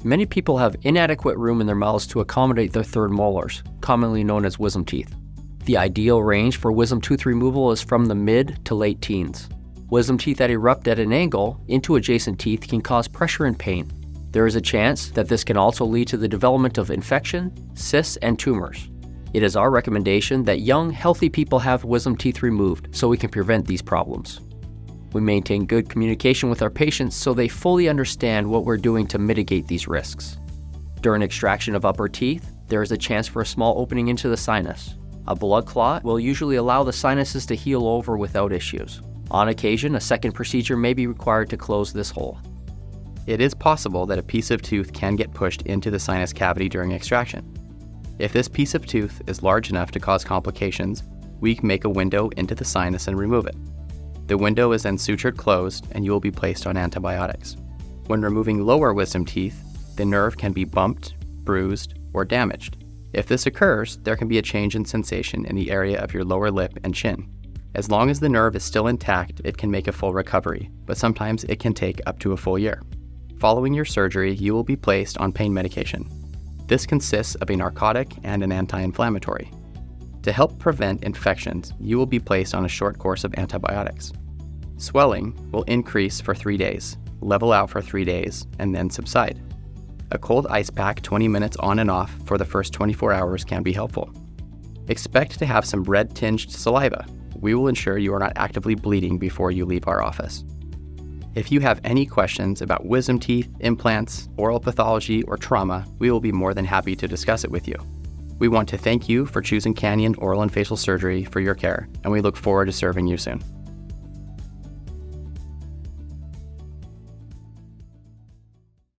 Many people have inadequate room in their mouths to accommodate their third molars, commonly known as wisdom teeth. The ideal range for wisdom tooth removal is from the mid to late teens. Wisdom teeth that erupt at an angle into adjacent teeth can cause pressure and pain. There is a chance that this can also lead to the development of infection, cysts, and tumors. It is our recommendation that young, healthy people have wisdom teeth removed so we can prevent these problems. We maintain good communication with our patients so they fully understand what we're doing to mitigate these risks. During extraction of upper teeth, there is a chance for a small opening into the sinus. A blood clot will usually allow the sinuses to heal over without issues. On occasion, a second procedure may be required to close this hole. It is possible that a piece of tooth can get pushed into the sinus cavity during extraction. If this piece of tooth is large enough to cause complications, we can make a window into the sinus and remove it. The window is then sutured closed and you will be placed on antibiotics. When removing lower wisdom teeth, the nerve can be bumped, bruised, or damaged. If this occurs, there can be a change in sensation in the area of your lower lip and chin. As long as the nerve is still intact, it can make a full recovery, but sometimes it can take up to a full year. Following your surgery, you will be placed on pain medication. This consists of a narcotic and an anti-inflammatory. To help prevent infections, you will be placed on a short course of antibiotics. Swelling will increase for 3 days, level out for 3 days, and then subside. A cold ice pack 20 minutes on and off for the first 24 hours can be helpful. Expect to have some red-tinged saliva. We will ensure you are not actively bleeding before you leave our office. If you have any questions about wisdom teeth, implants, oral pathology, or trauma, we will be more than happy to discuss it with you. We want to thank you for choosing Canyon Oral and Facial Surgery for your care, and we look forward to serving you soon.